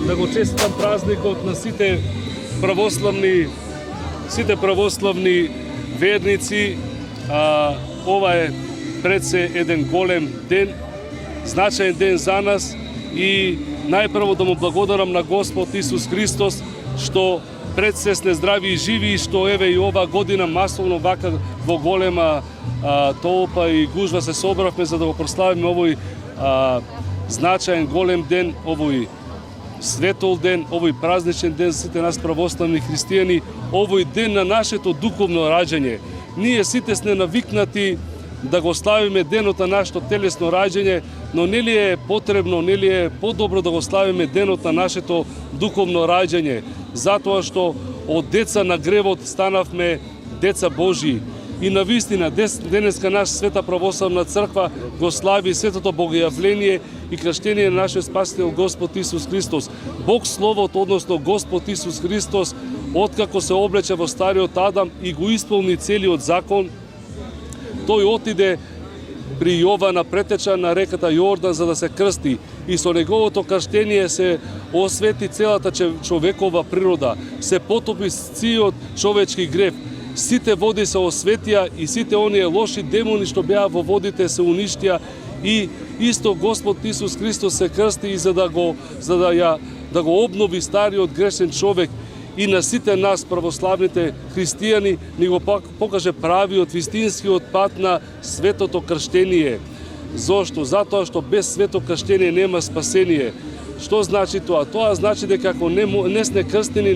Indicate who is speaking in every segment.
Speaker 1: да го честитам празникот на сите православни верници. Ова е пред се еден голем ден, значаен ден за нас и најпрво да му благодарам на Господ Исус Христос што пред се сме здрави и живи и што еве и ова година масовно вака во голема толпа и гужва се собравме за да го прославиме овој значаен голем ден, овој светол ден, овој празничен ден за сите нас православни христијани, овој ден на нашето духовно раѓање. Ние сите сме навикнати да го славиме денот на нашето телесно раѓање, но нели е потребно, нели е подобро да го славиме денот на нашето духовно раѓање, затоа што од деца на гревот станавме деца Божии. И навистина, денеска наша Света Православна црква го слави светото богојавление и крштение на нашиот Спасител Господ Исус Христос. Бог Словот, односно Господ Исус Христос, откако се облече во стариот Адам и го исполни целиот закон, тој отиде при Јована, претеча на реката Јордан за да се крсти и со неговото крштение се освети целата човекова природа, се потопи цијот човечки грев. Сите води се осветија и сите оние лоши демони што беа во водите се уништија и исто Господ Исус Христос се крсти и за да го обнови стариот грешен човек и на сите нас православните христијани ни го покаже правиот вистинскиот пат на светото крштение. Зошто? Затоа што без свето крштение нема спасение. Што значи тоа? Тоа значи дека ако не сме крстени,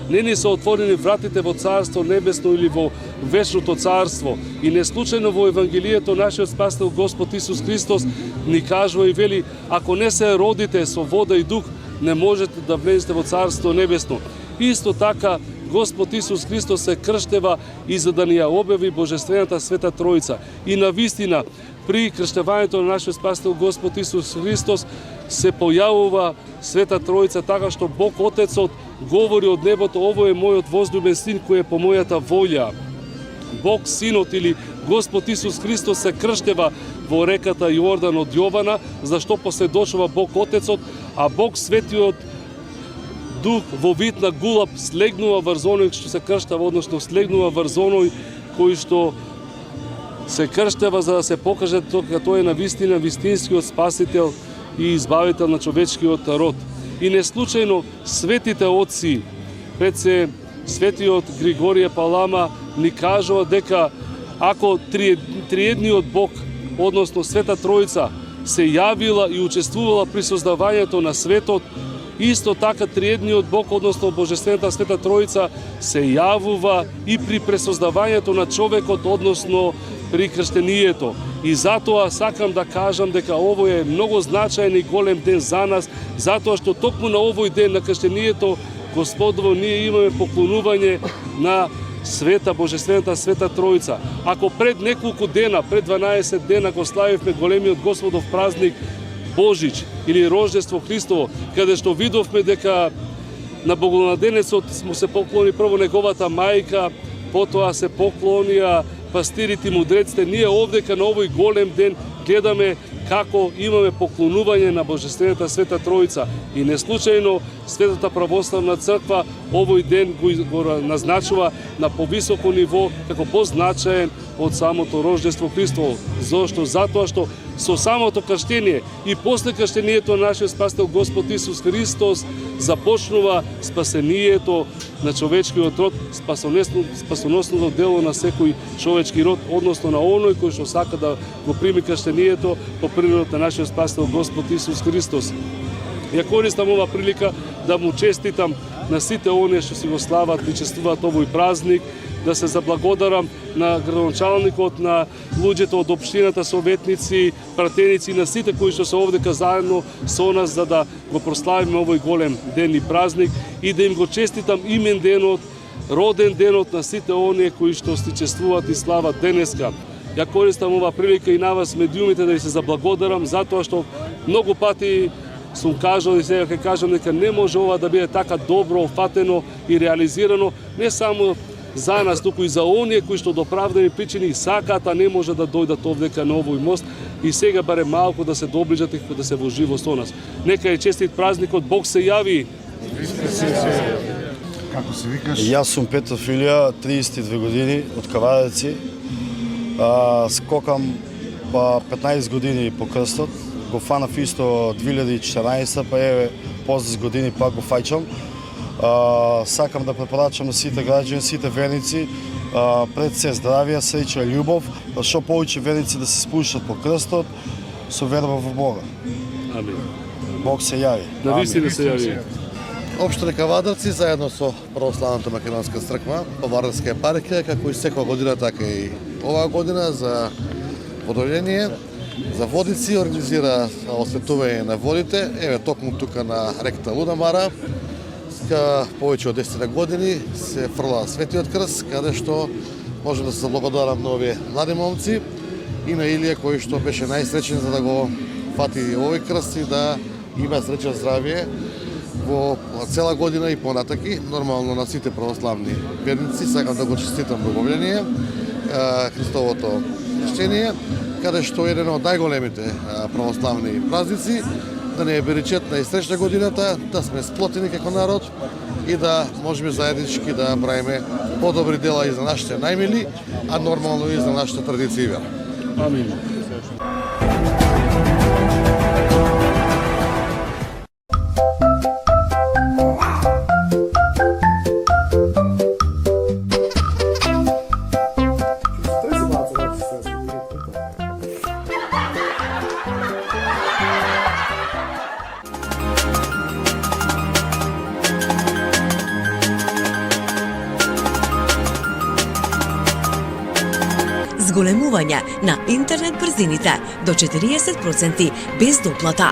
Speaker 1: не ни се отворени вратите во Царство Небесно или во вечното Царство. И не случајно во Евангелието нашиот Спасител Господ Исус Христос ни кажува и вели, ако не се родите со вода и дух, не можете да влезете во Царство Небесно. Исто така, Господ Исус Христос се крштева и за да ни ја објави Божествената Света Тројца. И навистина, при крштевањето на нашиот Спасител Господ Исус Христос се појавува Света Тројца така што Бог Отецот говори од небото, ово е мојот возлюбен син кој е по мојата волја. Бог Синот или Господ Исус Христос се крштева во реката Јордан од Јована, зашто последочува Бог Отецот, а Бог Светиот Дух во вид на гулаб слегнува врз оној што се крштава, односно слегнува врз оној кој што се крштева за да се покаже дека тој е навистина вистинскиот Спасител и избавител на човечкиот род. И не случајно светите отци, пред се светиот Григорije Палама ни кажува дека ако триедниот Бог, односно Света Тројца, се јавила и учествувала при создавањето на светот, исто така триедниот Бог, односно Божествената Света Тројца, се јавува и при пресоздавањето на човекот, односно при крштението. И затоа сакам да кажам дека овој е многу значаен и голем ден за нас, затоа што токму на овој ден на крштението Господово ние имаме поклонување на Света Божествената Света Тројца. Ако пред неколку дена, пред 12 дена го славивме големиот Господов празник Божич или Рождество Христово, каде што видовме дека на Богонаденецот му се поклони прво неговата мајка, потоа се поклонија пастирите и мудреците, ние овдека на овој голем ден гледаме како имаме поклонување на Божествената Света Тројца. И не случајно Светата Православна црква овој ден го назначува на повисоко ниво како позначаен од самото Рождество Христово. Зошто? Затоа што со самото крштение и после крштението на нашиот Спасител Господ Исус Христос започнува спасението на човечкиот род, спасоносното дело на секој човечки род, односно на оној кој што сака да го прими крштението по природот на нашиот Спасител Господ Исус Христос. Ја користам ова прилика да му честитам на сите оние што си го слават и чествуваат овој празник, да се заблагодарам на градоначалникот, на луѓето од општината, советници, пратеници, на сите кои што се овдека заедно со нас за да го прославиме овој голем ден и празник и да им го честитам имен денот, роден денот на сите оние кои што си чествуваат и слават денеска. Ја користам ова прилика и на вас медиумите да ви се заблагодарам затоа што многу пати сум кажал и сега ќе кажам дека не може ова да биде така добро офатено и реализирано не само за нас, туку и за оние кои што до оправдани причини сакаат, а не може да дојдат овдека на овој мост, и сега барем малку да се доближат и да се во живо со нас. Нека е честит празникот, Бог се јави.
Speaker 2: Како се викаш?
Speaker 3: Јас сум Петар Филија, 32 години, од Кавадеци. Скокам 15 години по крстот. Го фанав исто 2014, па еве позис години пак го фаќам. Сакам да препорачам на сите граѓани, сите верници, пред се здравје, среќа и љубов, да што повеќе верници да се спуштат по крстот со верба во Бога.
Speaker 1: Амин.
Speaker 3: Бог се јави.
Speaker 1: Да вистина се јави.
Speaker 4: Општина Кавадарци заедно со Православната македонска црква, Повардарска епархија, како и секоја година, така и оваа година за водолење, за водици, организира осветување на водите. Еве токму тука на реката Лунамара, повеќе од 10 години се фрла Светиот крст, каде што може да се благодарам на овие млади момци и на Илија кој што беше најсреќен за да го фати овој крст и да има среќа здравје во цела година и понатаки. Нормално на сите православни верници сакам да го честитам Боговление, Христовото крштение, каде што е еден од најголемите православни празници, да не е беречет најсреќна годината, да сме сплотени како народ и да можеме заеднички да правиме подобри дела и за нашите најмили, а нормално и за нашата традиција и вера.
Speaker 1: Амин.
Speaker 5: Зголемување на интернет брзините до 40% без доплата.